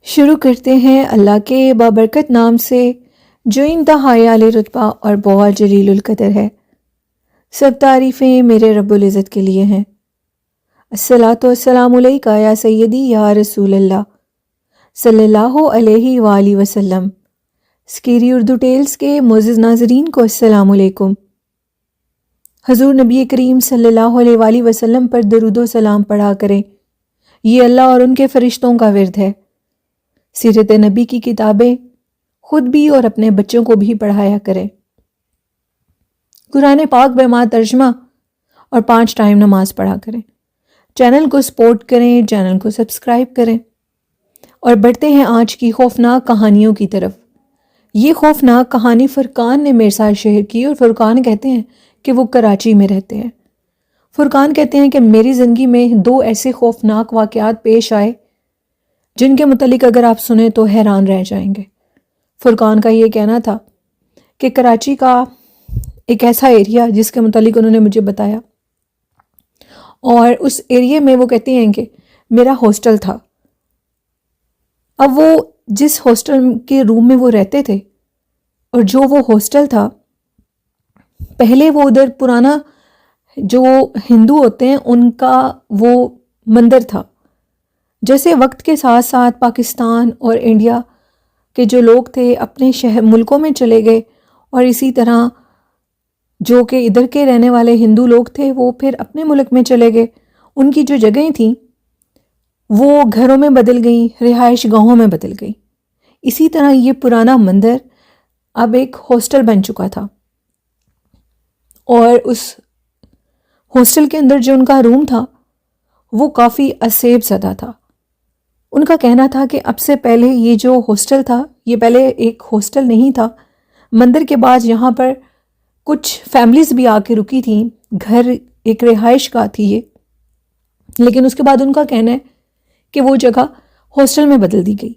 شروع کرتے ہیں اللہ کے بابرکت نام سے جو انتہائی اعلی رتبہ اور بہت جلیل القدر ہے۔ سب تعریفیں میرے رب العزت کے لیے ہیں۔ الصلاۃ والسلام علیکہ یا سیدی یا رسول اللہ صلی اللہ علیہ وآلہ وسلم۔ سکیری اردو ٹیلز کے معزز ناظرین کو السلام علیکم۔ حضور نبی کریم صلی اللہ علیہ وآلہ وسلم پر درود و سلام پڑھا کریں، یہ اللہ اور ان کے فرشتوں کا ورد ہے۔ سیرت نبی کی کتابیں خود بھی اور اپنے بچوں کو بھی پڑھایا کریں۔ قرآن پاک بما ترجمہ اور 5 ٹائم نماز پڑھا کریں۔ چینل کو سپورٹ کریں، چینل کو سبسکرائب کریں۔ اور بڑھتے ہیں آج کی خوفناک کہانیوں کی طرف۔ یہ خوفناک کہانی فرقان نے میرے ساتھ شیئر کی، اور فرقان کہتے ہیں کہ وہ کراچی میں رہتے ہیں۔ فرقان کہتے ہیں کہ میری زندگی میں 2 ایسے خوفناک واقعات پیش آئے جن کے متعلق اگر آپ سنیں تو حیران رہ جائیں گے۔ فرقان کا یہ کہنا تھا کہ کراچی کا ایک ایسا ایریا جس کے متعلق انہوں نے مجھے بتایا، اور اس ایریے میں وہ کہتے ہیں کہ میرا ہاسٹل تھا۔ اب وہ جس ہاسٹل کے روم میں وہ رہتے تھے، اور جو وہ ہاسٹل تھا، پہلے وہ ادھر پرانا جو ہندو ہوتے ہیں ان کا وہ مندر تھا۔ جیسے وقت کے ساتھ ساتھ پاکستان اور انڈیا کے جو لوگ تھے اپنے ملکوں میں چلے گئے، اور اسی طرح جو کہ ادھر کے رہنے والے ہندو لوگ تھے وہ پھر اپنے ملک میں چلے گئے۔ ان کی جو جگہیں تھیں وہ گھروں میں بدل گئیں، رہائش گاہوں میں بدل گئیں۔ اسی طرح یہ پرانا مندر اب ایک ہاسٹل بن چکا تھا، اور اس ہاسٹل کے اندر جو ان کا روم تھا وہ کافی عصیب زدہ تھا۔ ان کا کہنا تھا کہ اب سے پہلے یہ جو ہاسٹل تھا، یہ پہلے ایک ہاسٹل نہیں تھا، مندر کے بعد یہاں پر کچھ فیملیز بھی آ کے رکی تھیں، گھر ایک رہائش گاہ تھی یہ، لیکن اس کے بعد ان کا کہنا ہے کہ وہ جگہ ہاسٹل میں بدل دی گئی۔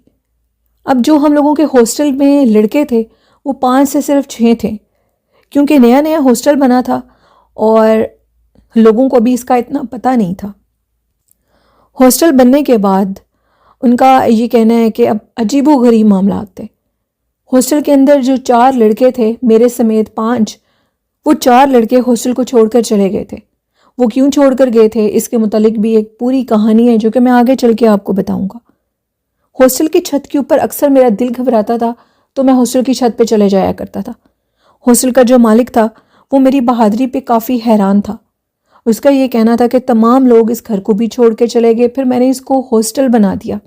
اب جو ہم لوگوں کے ہاسٹل میں لڑکے تھے وہ 5 سے صرف 6 تھے، کیونکہ نیا نیا ہاسٹل بنا تھا اور لوگوں کو بھی اس کا اتنا پتہ نہیں تھا۔ ہاسٹل بننے کے بعد ان کا یہ کہنا ہے کہ اب عجیب و غریب معاملات تھے۔ ہاسٹل کے اندر جو 4 لڑکے تھے، میرے سمیت 5، وہ 4 لڑکے ہاسٹل کو چھوڑ کر چلے گئے تھے۔ وہ کیوں چھوڑ کر گئے تھے اس کے متعلق بھی ایک پوری کہانی ہے جو کہ میں آگے چل کے آپ کو بتاؤں گا۔ ہاسٹل کی چھت کے اوپر اکثر میرا دل گھبراتا تھا تو میں ہاسٹل کی چھت پہ چلے جایا کرتا تھا۔ ہاسٹل کا جو مالک تھا وہ میری بہادری پہ کافی حیران تھا۔ اس کا یہ کہنا تھا کہ تمام لوگ اس گھر کو بھی چھوڑ کے چلے گئے، پھر میں نے اس کو ہاسٹل بنا دیا،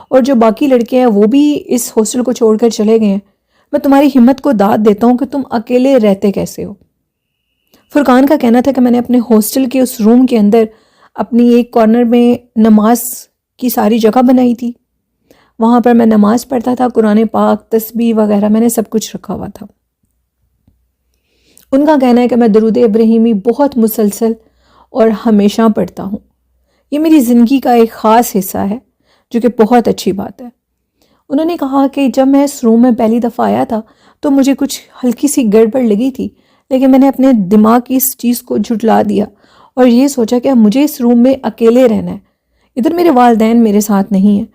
اور جو باقی لڑکے ہیں وہ بھی اس ہاسٹل کو چھوڑ کر چلے گئے ہیں۔ میں تمہاری ہمت کو داد دیتا ہوں کہ تم اکیلے رہتے کیسے ہو۔ فرقان کا کہنا تھا کہ میں نے اپنے ہاسٹل کے اس روم کے اندر اپنی ایک کارنر میں نماز کی ساری جگہ بنائی تھی، وہاں پر میں نماز پڑھتا تھا، قرآن پاک، تسبیح وغیرہ میں نے سب کچھ رکھا ہوا تھا۔ ان کا کہنا ہے کہ میں درود ابراہیمی بہت مسلسل اور ہمیشہ پڑھتا ہوں۔ یہ میری زندگی کا ایک خاص حصہ ہے جو کہ بہت اچھی بات ہے۔ انہوں نے کہا کہ جب میں اس روم میں پہلی دفعہ آیا تھا تو مجھے کچھ ہلکی سی گڑبڑ لگی تھی، لیکن میں نے اپنے دماغ کی اس چیز کو جھٹلا دیا اور یہ سوچا کہ اب مجھے اس روم میں اکیلے رہنا ہے، ادھر میرے والدین میرے ساتھ نہیں ہیں،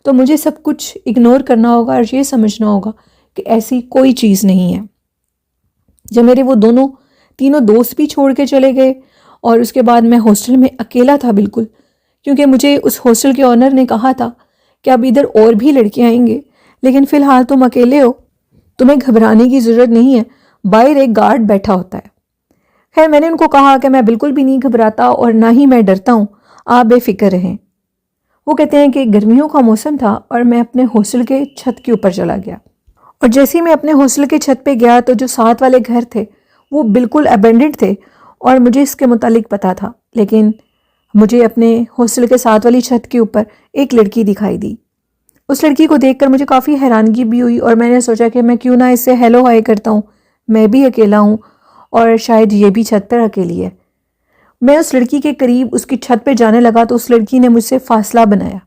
تو مجھے سب کچھ اگنور کرنا ہوگا اور یہ سمجھنا ہوگا کہ ایسی کوئی چیز نہیں ہے۔ جب میرے وہ تینوں دوست بھی چھوڑ کے چلے گئے اور اس کے بعد میں ہاسٹل میں اکیلا تھا بالکل، کیونکہ مجھے اس ہاسٹل کے آنر نے کہا تھا کہ اب ادھر اور بھی لڑکے آئیں گے، لیکن فی الحال تم اکیلے ہو، تمہیں گھبرانے کی ضرورت نہیں ہے، باہر ایک گارڈ بیٹھا ہوتا ہے۔ خیر میں نے ان کو کہا کہ میں بالکل بھی نہیں گھبراتا اور نہ ہی میں ڈرتا ہوں، آپ بے فکر رہیں۔ وہ کہتے ہیں کہ گرمیوں کا موسم تھا اور میں اپنے ہاسٹل کے چھت کے اوپر چلا گیا، اور جیسے ہی میں اپنے ہاسٹل کے چھت پہ گیا تو جو ساتھ والے گھر تھے وہ بالکل ابینڈنڈ تھے، اور مجھے اس کے متعلق پتا تھا، لیکن مجھے اپنے ہاسٹل کے ساتھ والی چھت کے اوپر ایک لڑکی دکھائی دی۔ اس لڑکی کو دیکھ کر مجھے کافی حیرانگی بھی ہوئی، اور میں نے سوچا کہ میں کیوں نہ اس سے ہیلو ہائی کرتا ہوں، میں بھی اکیلا ہوں اور شاید یہ بھی چھت پر اکیلی ہے۔ میں اس لڑکی کے قریب اس کی چھت پہ جانے لگا تو اس لڑکی نے مجھ سے فاصلہ بنایا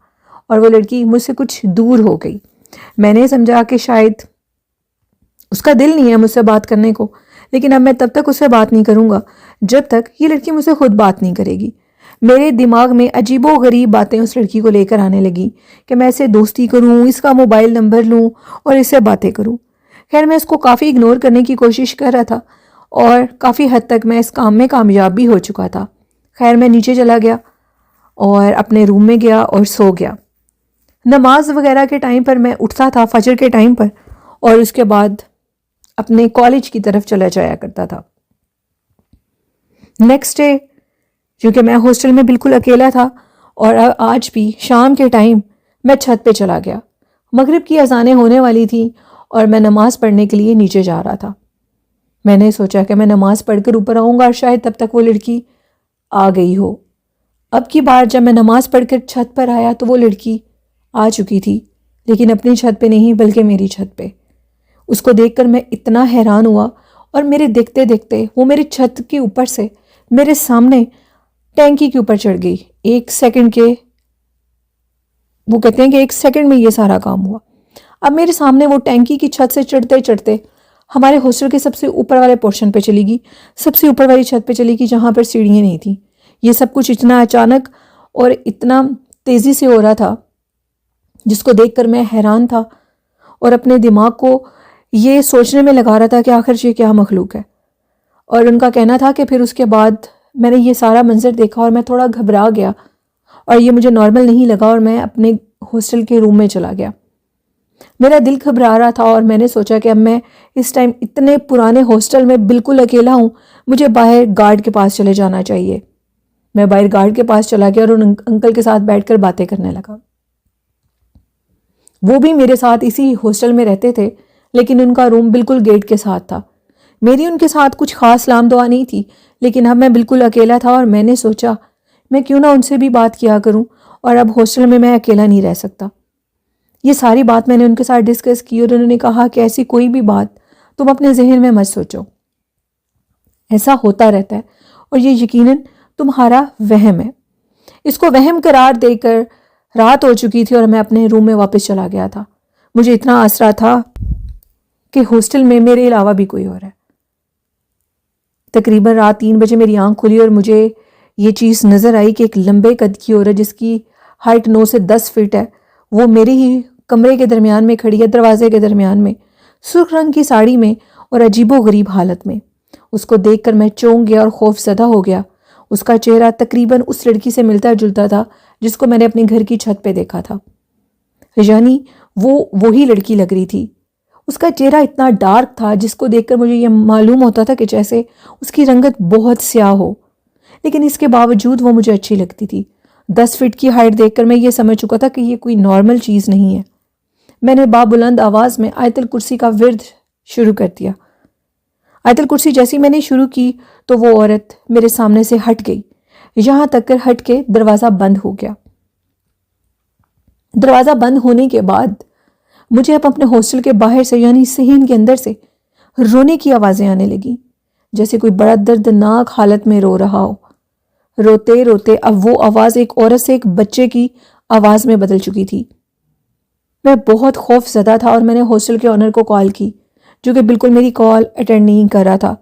اور وہ لڑکی مجھ سے کچھ دور ہو گئی۔ میں نے سمجھا کہ شاید اس کا دل نہیں ہے مجھ سے بات کرنے کو، لیکن اب میں تب تک اس سے بات نہیں کروں گا جب تک یہ لڑکی مجھ سے خود بات نہیں کرے گی۔ میرے دماغ میں عجیب و غریب باتیں اس لڑکی کو لے کر آنے لگی کہ میں اسے دوستی کروں، اس کا موبائل نمبر لوں اور اس سے باتیں کروں۔ خیر میں اس کو کافی اگنور کرنے کی کوشش کر رہا تھا اور کافی حد تک میں اس کام میں کامیاب بھی ہو چکا تھا۔ خیر میں نیچے چلا گیا اور اپنے روم میں گیا اور سو گیا۔ نماز وغیرہ کے ٹائم پر میں اٹھتا تھا، فجر کے ٹائم پر، اور اس کے بعد اپنے کالج کی طرف چلا جایا کرتا تھا۔ نیکسٹ ڈے چونکہ میں ہاسٹل میں بالکل اکیلا تھا اور آج بھی شام کے ٹائم میں چھت پہ چلا گیا۔ مغرب کی اذانیں ہونے والی تھیں اور میں نماز پڑھنے کے لیے نیچے جا رہا تھا۔ میں نے سوچا کہ میں نماز پڑھ کر اوپر آؤں گا اور شاید تب تک وہ لڑکی آ گئی ہو۔ اب کی بار جب میں نماز پڑھ کر چھت پر آیا تو وہ لڑکی آ چکی تھی، لیکن اپنی چھت پہ نہیں بلکہ میری چھت پہ۔ اس کو دیکھ کر میں اتنا حیران ہوا اور میرے دیکھتے دیکھتے وہ میری چھت کے اوپر سے میرے سامنے ٹینکی کے اوپر چڑھ گئی۔ وہ کہتے ہیں کہ 1 سیکنڈ میں یہ سارا کام ہوا۔ اب میرے سامنے وہ ٹینکی کی چھت سے چڑھتے چڑھتے ہمارے ہاسٹل کے سب سے اوپر والے پورشن پہ چلی گئی، سب سے اوپر والی چھت پہ چلی گئی جہاں پر سیڑھیاں نہیں تھیں۔ یہ سب کچھ اتنا اچانک اور اتنا تیزی سے ہو رہا تھا جس کو دیکھ کر میں حیران تھا اور اپنے دماغ کو یہ سوچنے میں لگا رہا تھا کہ آخر یہ کیا مخلوق ہے۔ اور ان کا کہنا تھا کہ پھر اس کے بعد میں نے یہ سارا منظر دیکھا اور میں تھوڑا گھبرا گیا اور یہ مجھے نارمل نہیں لگا اور میں اپنے ہاسٹل کے روم میں چلا گیا۔ میرا دل گھبرا رہا تھا اور میں نے سوچا کہ اب میں اس ٹائم اتنے پرانے ہاسٹل میں بالکل اکیلا ہوں، مجھے باہر گارڈ کے پاس چلے جانا چاہیے۔ میں باہر گارڈ کے پاس چلا گیا اور ان انکل کے ساتھ بیٹھ کر باتیں کرنے لگا۔ وہ بھی میرے ساتھ اسی ہاسٹل میں رہتے تھے لیکن ان کا روم بالکل گیٹ کے ساتھ تھا۔ میری ان کے ساتھ کچھ خاص سلام دعا نہیں تھی، لیکن اب میں بالکل اکیلا تھا اور میں نے سوچا میں کیوں نہ ان سے بھی بات کیا کروں، اور اب ہاسٹل میں اکیلا نہیں رہ سکتا۔ یہ ساری بات میں نے ان کے ساتھ ڈسکس کی اور انہوں نے کہا کہ ایسی کوئی بھی بات تم اپنے ذہن میں مت سوچو، ایسا ہوتا رہتا ہے اور یہ یقیناً تمہارا وہم ہے۔ اس کو وہم قرار دے کر رات ہو چکی تھی اور میں اپنے روم میں واپس چلا گیا تھا۔ مجھے اتنا آسرا تھا کہ ہاسٹل میں میرے علاوہ بھی کوئی اور ہے۔ تقریباً رات 3 بجے میری آنکھ کھلی اور مجھے یہ چیز نظر آئی کہ ایک لمبے قد کی عورت جس کی ہائٹ 9 سے 10 فٹ ہے، وہ میرے ہی کمرے کے درمیان میں کھڑی ہے، دروازے کے درمیان میں، سرخ رنگ کی ساڑی میں اور عجیب و غریب حالت میں۔ اس کو دیکھ کر میں چونک گیا اور خوف زدہ ہو گیا۔ اس کا چہرہ تقریباً اس لڑکی سے ملتا جلتا تھا جس کو میں نے اپنے گھر کی چھت پہ دیکھا تھا، یعنی وہ وہی لڑکی لگ رہی تھی۔ اس کا چہرہ اتنا ڈارک تھا جس کو دیکھ کر مجھے یہ معلوم ہوتا تھا کہ جیسے اس کی رنگت بہت سیاہ ہو، لیکن اس کے باوجود وہ مجھے اچھی لگتی تھی۔ 10 فٹ کی ہائٹ دیکھ کر میں یہ سمجھ چکا تھا کہ یہ کوئی نارمل چیز نہیں ہے۔ میں نے بلند آواز میں آیت الکرسی کا ورد شروع کر دیا۔ آیت الکرسی جیسی میں نے شروع کی تو وہ عورت میرے سامنے سے ہٹ گئی، یہاں تک کر ہٹ کے دروازہ بند ہو گیا۔ دروازہ بند ہونے کے بعد مجھے اب اپنے ہاسٹل کے باہر سے یعنی صحن کے اندر سے رونے کی آوازیں آنے لگیں، جیسے کوئی بڑا دردناک حالت میں رو رہا ہو۔ روتے روتے اب وہ آواز ایک عورت سے ایک بچے کی آواز میں بدل چکی تھی۔ میں بہت خوف زدہ تھا اور میں نے ہاسٹل کے آنر کو کال کی جو کہ بالکل میری کال اٹینڈ نہیں کر رہا تھا۔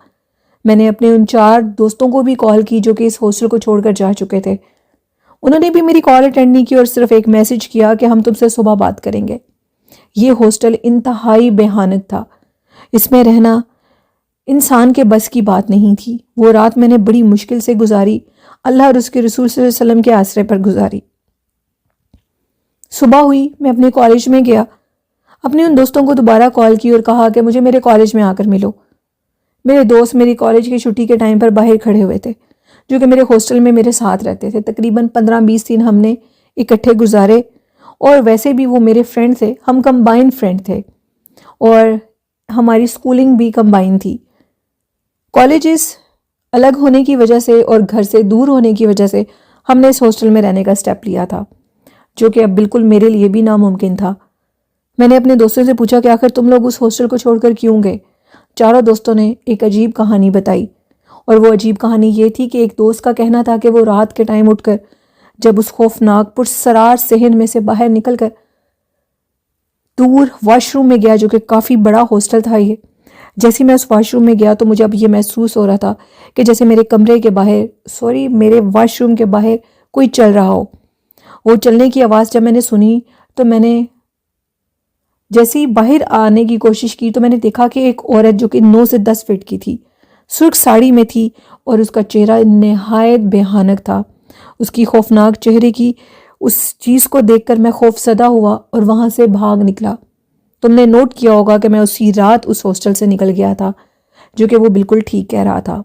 میں نے اپنے ان 4 دوستوں کو بھی کال کی جو کہ اس ہاسٹل کو چھوڑ کر جا چکے تھے۔ انہوں نے بھی میری کال اٹینڈ نہیں کی اور صرف ایک میسج کیا کہ ہم تم سے صبح بات کریں گے۔ یہ ہاسٹل انتہائی بھیانک تھا، اس میں رہنا انسان کے بس کی بات نہیں تھی۔ وہ رات میں نے بڑی مشکل سے گزاری، اللہ اور اس کے رسول صلی اللہ علیہ وسلم کے آسرے پر گزاری۔ صبح ہوئی، میں اپنے کالج میں گیا، اپنے ان دوستوں کو دوبارہ کال کی اور کہا کہ مجھے میرے کالج میں آ کر ملو۔ میرے دوست میری کالج کی چھٹی کے ٹائم پر باہر کھڑے ہوئے تھے جو کہ میرے ہاسٹل میں میرے ساتھ رہتے تھے۔ تقریباً 15-20 دن ہم نے اکٹھے گزارے اور ویسے بھی وہ میرے فرینڈ تھے، ہم کمبائن فرینڈ تھے اور ہماری سکولنگ بھی کمبائن تھی۔ کالجز الگ ہونے کی وجہ سے اور گھر سے دور ہونے کی وجہ سے ہم نے اس ہاسٹل میں رہنے کا سٹیپ لیا تھا جو کہ اب بالکل میرے لیے بھی ناممکن تھا۔ میں نے اپنے دوستوں سے پوچھا کہ آخر تم لوگ اس ہاسٹل کو چھوڑ کر کیوں گئے؟ چاروں دوستوں نے ایک عجیب کہانی بتائی اور وہ عجیب کہانی یہ تھی کہ ایک دوست کا کہنا تھا کہ وہ رات کے ٹائم اٹھ کر جب اس خوفناک پرسرار صحن میں سے باہر نکل کر دور واش روم میں گیا جو کہ کافی بڑا ہاسٹل تھا یہ، جیسے میں اس واش روم میں گیا تو مجھے اب یہ محسوس ہو رہا تھا کہ جیسے میرے کمرے کے باہر میرے واش روم کے باہر کوئی چل رہا ہو۔ وہ چلنے کی آواز جب میں نے سنی تو میں نے جیسے ہی باہر آنے کی کوشش کی تو میں نے دیکھا کہ ایک عورت جو کہ 9 سے 10 فٹ کی تھی، سرخ ساڑی میں تھی اور اس کا چہرہ نہایت بھیانک تھا۔ اس کی خوفناک چہرے کی اس چیز کو دیکھ کر میں خوف زدہ ہوا اور وہاں سے بھاگ نکلا۔ تم نے نوٹ کیا ہوگا کہ میں اسی رات اس ہاسٹل سے نکل گیا تھا، جو کہ وہ بالکل ٹھیک کہہ رہا تھا۔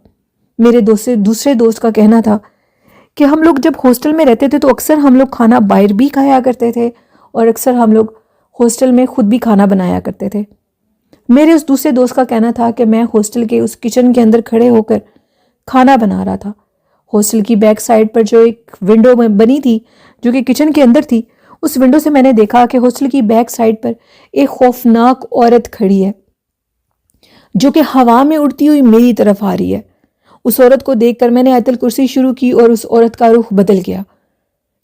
میرے دوسرے دوست کا کہنا تھا کہ ہم لوگ جب ہاسٹل میں رہتے تھے تو اکثر ہم لوگ کھانا باہر بھی کھایا کرتے تھے اور اکثر ہم لوگ ہاسٹل میں خود بھی کھانا بنایا کرتے تھے۔ میرے اس دوسرے دوست کا کہنا تھا کہ میں ہاسٹل کے اس کچن کے اندر کھڑے ہو کر کھانا بنا رہا تھا۔ ہاسٹل کی بیک سائڈ پر جو ایک ونڈو میں بنی تھی جو کہ کچن کے اندر تھی، اس ونڈو سے میں نے دیکھا کہ ہاسٹل کی بیک سائڈ پر ایک خوفناک عورت کھڑی ہے جو کہ ہوا میں اڑتی ہوئی میری طرف آ رہی ہے۔ اس عورت کو دیکھ کر میں نے آیت الکرسی شروع کی اور اس عورت کا رخ بدل گیا۔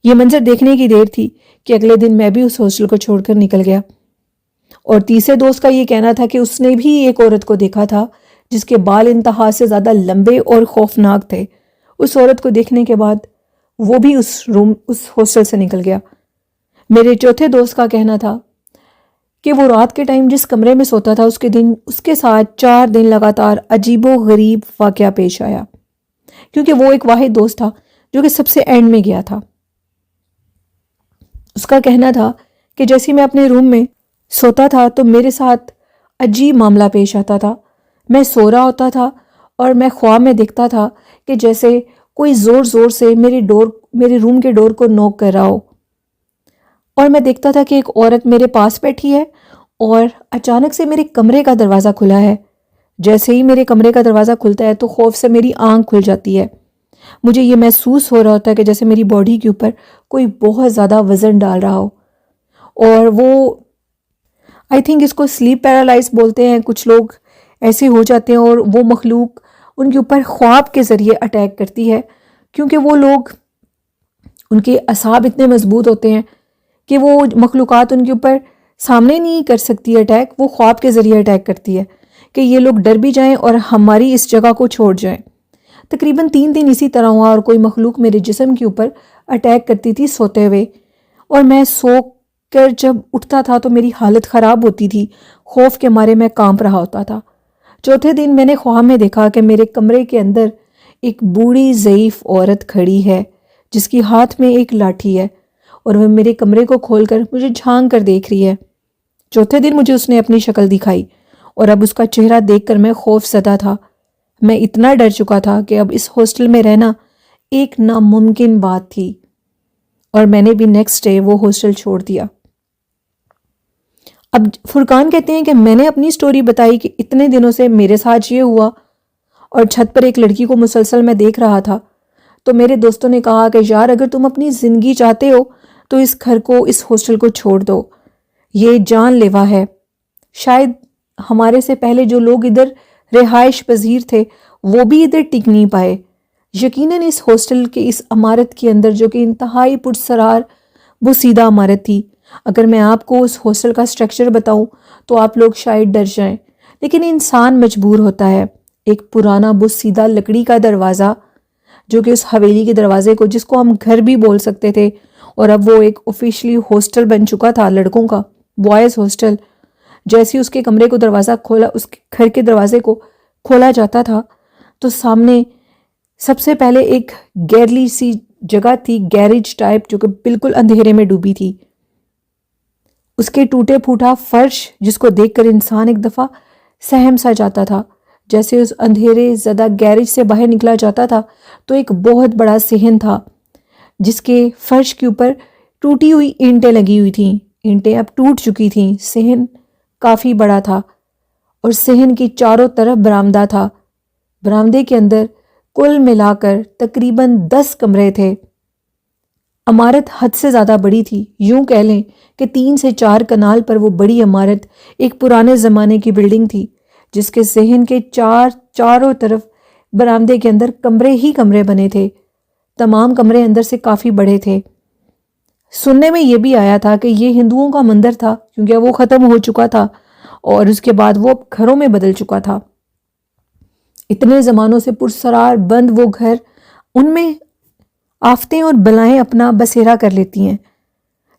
یہ منظر دیکھنے کی دیر تھی کہ اگلے دن میں بھی اس ہاسٹل کو چھوڑ کر نکل گیا۔ اور تیسرے دوست کا یہ کہنا تھا کہ اس نے بھی ایک عورت کو دیکھا تھا جس کے بال انتہا سے زیادہ لمبے اور خوفناک تھے۔ اس عورت کو دیکھنے کے بعد وہ بھی اس ہاسٹل سے نکل گیا۔ میرے چوتھے دوست کا کہنا تھا کہ وہ رات کے ٹائم جس کمرے میں سوتا تھا اس کے ساتھ 4 دن لگاتار عجیب و غریب واقعہ پیش آیا، کیونکہ وہ ایک واحد دوست تھا جو کہ سب سے اینڈ میں گیا تھا۔ اس کا کہنا تھا کہ جیسے میں اپنے روم میں سوتا تھا تو میرے ساتھ عجیب معاملہ پیش آتا تھا۔ میں سو رہا ہوتا تھا اور میں خواب میں دیکھتا تھا کہ جیسے کوئی زور زور سے میرے روم کے ڈور کو نوک کر رہا ہو، اور میں دیکھتا تھا کہ ایک عورت میرے پاس بیٹھی ہے اور اچانک سے میرے کمرے کا دروازہ کھلا ہے۔ جیسے ہی میرے کمرے کا دروازہ کھلتا ہے تو خوف سے میری آنکھ کھل جاتی ہے۔ مجھے یہ محسوس ہو رہا ہوتا ہے کہ جیسے میری باڈی کے اوپر کوئی بہت زیادہ وزن ڈال رہا ہو، اور وہ آئی تھنک اس کو سلیپ پیرالائز بولتے ہیں۔ کچھ لوگ ایسے ہو جاتے ہیں اور وہ مخلوق ان کے اوپر خواب کے ذریعے اٹیک کرتی ہے، کیونکہ وہ لوگ ان کے اعصاب اتنے مضبوط ہوتے ہیں کہ وہ مخلوقات ان کے اوپر سامنے نہیں کر سکتی اٹیک، وہ خواب کے ذریعے اٹیک کرتی ہے کہ یہ لوگ ڈر بھی جائیں اور ہماری اس جگہ کو چھوڑ جائیں۔ تقریباً 3 دن اسی طرح ہوا اور کوئی مخلوق میرے جسم کے اوپر اٹیک کرتی تھی سوتے ہوئے، اور میں سو کر جب اٹھتا تھا تو میری حالت خراب ہوتی تھی، خوف کے مارے میں کانپ رہا ہوتا تھا۔ چوتھے دن میں نے خواب میں دیکھا کہ میرے کمرے کے اندر ایک بوڑھی ضعیف عورت کھڑی ہے جس کی ہاتھ میں ایک لاٹھی ہے، اور وہ میرے کمرے کو کھول کر مجھے جھانک کر دیکھ رہی ہے۔ چوتھے دن مجھے اس نے اپنی شکل دکھائی اور اب اس کا چہرہ دیکھ کر میں خوف زدہ تھا۔ میں اتنا ڈر چکا تھا کہ اب اس ہاسٹل میں رہنا ایک ناممکن بات تھی، اور میں نے بھی نیکسٹ ڈے وہ ہاسٹل چھوڑ دیا۔ اب فرقان کہتے ہیں کہ میں نے اپنی سٹوری بتائی کہ اتنے دنوں سے میرے ساتھ یہ ہوا، اور چھت پر ایک لڑکی کو مسلسل میں دیکھ رہا تھا، تو میرے دوستوں نے کہا کہ یار اگر تم اپنی زندگی چاہتے ہو تو اس گھر کو، اس ہاسٹل کو چھوڑ دو، یہ جان لیوا ہے۔ شاید ہمارے سے پہلے جو لوگ ادھر رہائش پذیر تھے وہ بھی ادھر ٹک نہیں پائے۔ یقیناً اس ہاسٹل کے اس عمارت کے اندر جو کہ انتہائی پرسرار بوسیدہ عمارت تھی، اگر میں آپ کو اس ہاسٹل کا سٹرکچر بتاؤں تو آپ لوگ شاید ڈر جائیں، لیکن انسان مجبور ہوتا ہے۔ ایک پرانا بوسیدہ لکڑی کا دروازہ جو کہ اس حویلی کے دروازے کو، جس کو ہم گھر بھی بول سکتے تھے اور اب وہ ایک آفیشلی ہاسٹل بن چکا تھا لڑکوں کا، بوائز ہاسٹل، جیسے اس کے کمرے کو دروازہ کھولا، اس کے گھر کے دروازے کو کھولا جاتا تھا تو سامنے سب سے پہلے ایک گیرلی سی جگہ تھی، گیریج ٹائپ، جو کہ بالکل اندھیرے میں ڈوبی تھی۔ اس کے ٹوٹے پھوٹا فرش جس کو دیکھ کر انسان ایک دفعہ سہم سا جاتا تھا۔ جیسے اس اندھیرے زدہ گیریج سے باہر نکلا جاتا تھا تو ایک بہت بڑا صحن تھا جس کے فرش کے اوپر ٹوٹی ہوئی اینٹیں لگی ہوئی تھیں۔ اینٹیں اب ٹوٹ چکی تھیں۔ صحن کافی بڑا تھا اور صحن کی چاروں طرف برآمدہ تھا۔ برآمدے کے اندر کل ملا کر تقریباً 10 کمرے تھے۔ عمارت حد سے زیادہ بڑی تھی، یوں کہہ لیں کہ 3 سے 4 کنال پر وہ بڑی عمارت ایک پرانے زمانے کی بلڈنگ تھی جس کے صحن کے چاروں طرف برآمدے کے اندر کمرے ہی کمرے بنے تھے۔ تمام کمرے اندر سے کافی بڑے تھے۔ سننے میں یہ بھی آیا تھا کہ یہ ہندوؤں کا مندر تھا کیونکہ وہ ختم ہو چکا تھا اور اس کے بعد وہ گھروں میں بدل چکا تھا. اتنے زمانوں سے پرسرار بند وہ گھر، ان میں آفتیں اور بلائیں اپنا بسیرا کر لیتی ہیں.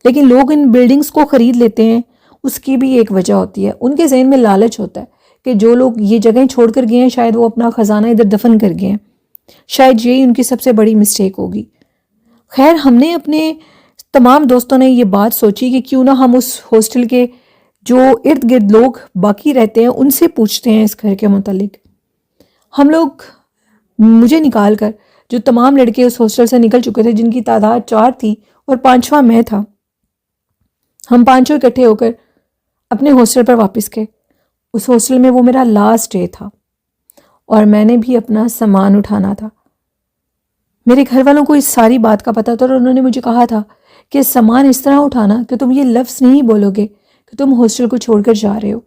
لیکن لوگ ان بلڈنگز کو خرید لیتے ہیں، اس کی بھی ایک وجہ ہوتی ہے. ان کے ذہن میں لالچ ہوتا ہے کہ جو لوگ یہ جگہیں چھوڑ کر گئے ہیں شاید وہ اپنا خزانہ ادھر دفن کر گئے ہیں. شاید یہی ان کی سب سے بڑی مسٹیک ہوگی. خیر، ہم نے اپنے تمام دوستوں نے یہ بات سوچی کہ کیوں نہ ہم اس ہاسٹل کے جو ارد گرد لوگ باقی رہتے ہیں ان سے پوچھتے ہیں اس گھر کے متعلق. ہم لوگ مجھے نکال کر جو تمام لڑکے اس ہاسٹل سے نکل چکے تھے، جن کی تعداد 4 تھی اور 5واں میں تھا، ہم 5 اکٹھے ہو کر اپنے ہاسٹل پر واپس گئے. اس ہاسٹل میں وہ میرا لاسٹ ڈے تھا اور میں نے بھی اپنا سامان اٹھانا تھا. میرے گھر والوں کو اس ساری بات کا پتہ تھا اور انہوں نے مجھے کہا تھا کہ سامان اس طرح اٹھانا کہ تم یہ لفظ نہیں بولو گے کہ تم ہاسٹل کو چھوڑ کر جا رہے ہو.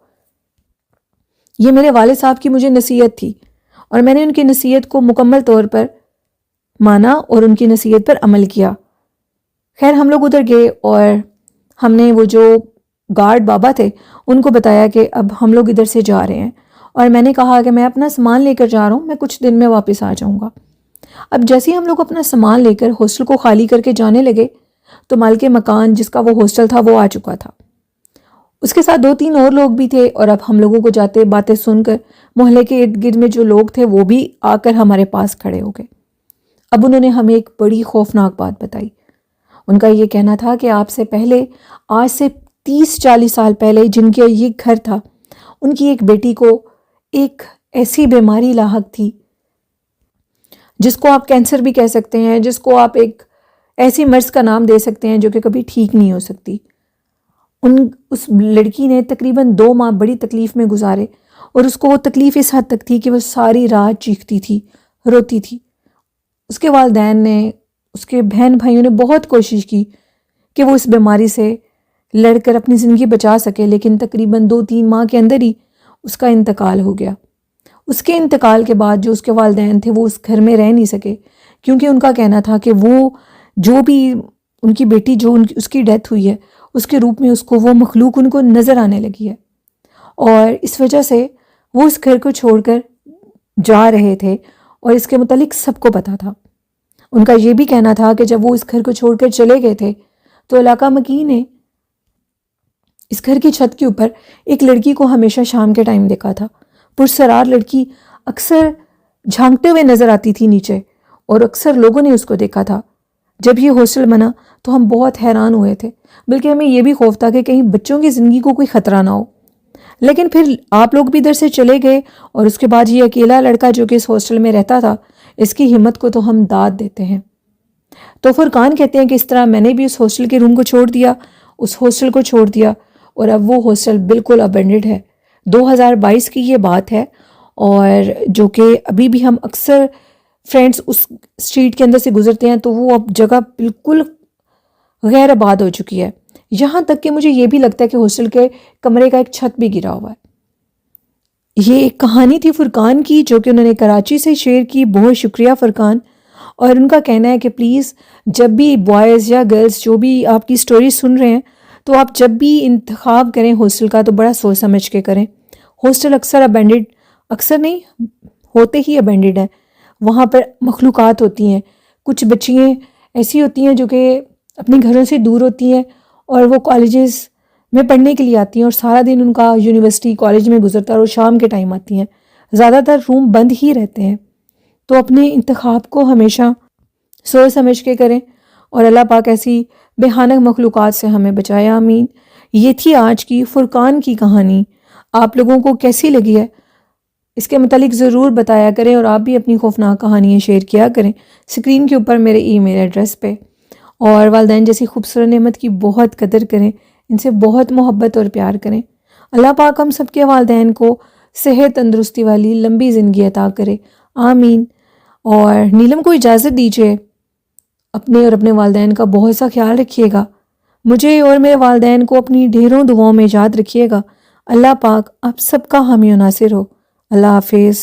یہ میرے والد صاحب کی مجھے نصیحت تھی اور میں نے ان کی نصیحت کو مکمل طور پر مانا اور ان کی نصیحت پر عمل کیا. خیر، ہم لوگ ادھر گئے اور ہم نے وہ جو گارڈ بابا تھے ان کو بتایا کہ اب ہم لوگ ادھر سے جا رہے ہیں، اور میں نے کہا کہ میں اپنا سامان لے کر جا رہا ہوں، میں کچھ دن میں واپس آ جاؤں گا. اب جیسے ہی ہم لوگ اپنا سامان لے کر ہاسٹل کو خالی کر کے جانے لگے تو مالک مکان جس کا وہ ہاسٹل تھا وہ آ چکا تھا. اس کے ساتھ 2-3 اور لوگ بھی تھے، اور اب ہم لوگوں کو جاتے باتیں سن کر محلے کے ارد گرد میں جو لوگ تھے وہ بھی آ کر ہمارے پاس کھڑے ہو گئے. اب انہوں نے ہمیں ایک بڑی خوفناک بات بتائی. ان کا یہ کہنا تھا کہ آپ سے پہلے، آج سے 30-40 سال پہلے جن کے یہ گھر تھا، ان کی ایک بیٹی کو ایک ایسی بیماری لاحق تھی جس کو آپ کینسر بھی کہہ سکتے ہیں، جس کو آپ ایک ایسی مرض کا نام دے سکتے ہیں جو کہ کبھی ٹھیک نہیں ہو سکتی. اس لڑکی نے تقریباً 2 ماہ بڑی تکلیف میں گزارے، اور اس کو وہ تکلیف اس حد تک تھی کہ وہ ساری رات چیختی تھی، روتی تھی. اس کے والدین نے، اس کے بہن بھائیوں نے بہت کوشش کی کہ وہ اس بیماری سے لڑ کر اپنی زندگی بچا سکے، لیکن تقریباً 2-3 ماہ کے اندر ہی اس کا انتقال ہو گیا. اس کے انتقال کے بعد جو اس کے والدین تھے وہ اس گھر میں رہ نہیں سکے، کیونکہ ان کا کہنا تھا کہ وہ جو بھی ان کی بیٹی جو اس کی ڈیتھ ہوئی ہے اس کے روپ میں اس کو وہ مخلوق ان کو نظر آنے لگی ہے، اور اس وجہ سے وہ اس گھر کو چھوڑ کر جا رہے تھے، اور اس کے متعلق سب کو پتہ تھا. ان کا یہ بھی کہنا تھا کہ جب وہ اس گھر کو چھوڑ کر چلے گئے تھے تو علاقہ مکی نے اس گھر کی چھت کے اوپر ایک لڑکی کو ہمیشہ شام کے ٹائم دیکھا تھا. پرسرار لڑکی اکثر جھانکتے ہوئے نظر آتی تھی نیچے، اور اکثر لوگوں نے اس کو دیکھا تھا. جب یہ ہاسٹل بنا تو ہم بہت حیران ہوئے تھے، بلکہ ہمیں یہ بھی خوف تھا کہ کہیں بچوں کی زندگی کو کوئی خطرہ نہ ہو. لیکن پھر آپ لوگ بھی ادھر سے چلے گئے، اور اس کے بعد یہ اکیلا لڑکا جو کہ اس ہاسٹل میں رہتا تھا، اس کی ہمت کو تو ہم داد دیتے ہیں. تو فرقان کہتے ہیں کہ اس طرح میں نے بھی اس ہاسٹل کے روم کو چھوڑ دیا، اس ہاسٹل کو چھوڑ دیا، اور اب وہ ہاسٹل بالکل ابینڈڈ ہے. 2022 کی یہ بات ہے، اور جو کہ ابھی بھی ہم اکثر فرینڈز اس اسٹریٹ کے اندر سے گزرتے ہیں تو وہ اب جگہ بالکل غیر آباد ہو چکی ہے. یہاں تک کہ مجھے یہ بھی لگتا ہے کہ ہاسٹل کے کمرے کا ایک چھت بھی گرا ہوا ہے. یہ ایک کہانی تھی فرقان کی جو کہ انہوں نے کراچی سے شیئر کی. بہت شکریہ فرقان. اور ان کا کہنا ہے کہ پلیز جب بھی بوائز یا گرلز جو بھی آپ کی سٹوری سن رہے ہیں تو آپ جب بھی انتخاب کریں ہاسٹل کا تو بڑا سوچ سمجھ کے کریں. ہاسٹل اکثر ابینڈڈ، اکثر نہیں ہوتے ہی ابینڈڈ ہیں. وہاں پر مخلوقات ہوتی ہیں، کچھ بچیاں ایسی ہوتی ہیں جو کہ اپنے گھروں سے دور ہوتی ہیں اور وہ کالجز میں پڑھنے کے لیے آتی ہیں، اور سارا دن ان کا یونیورسٹی کالج میں گزرتا ہے اور شام کے ٹائم آتی ہیں. زیادہ تر روم بند ہی رہتے ہیں. تو اپنے انتخاب کو ہمیشہ سوچ سمجھ کے کریں، اور اللہ پاک ایسی بھیانک مخلوقات سے ہمیں بچائے، آمین. یہ تھی آج کی فرقان کی کہانی. آپ لوگوں کو کیسی لگی ہے اس کے متعلق ضرور بتایا کریں، اور آپ بھی اپنی خوفناک کہانیاں شیئر کیا کریں اسکرین کے اوپر میرے ای میل ایڈریس پہ. اور والدین جیسی خوبصورت نعمت کی بہت قدر کریں، ان سے بہت محبت اور پیار کریں. اللہ پاک ہم سب کے والدین کو صحت تندرستی والی لمبی زندگی عطا کرے، آمین. اور نیلم کو اجازت دیجیے. اپنے اور اپنے والدین کا بہت سا خیال رکھیے گا. مجھے اور میرے والدین کو اپنی ڈھیروں دعاؤں میں یاد رکھیے گا. اللہ پاک آپ سب کا حامی و ناصر ہو. اللہ حافظ.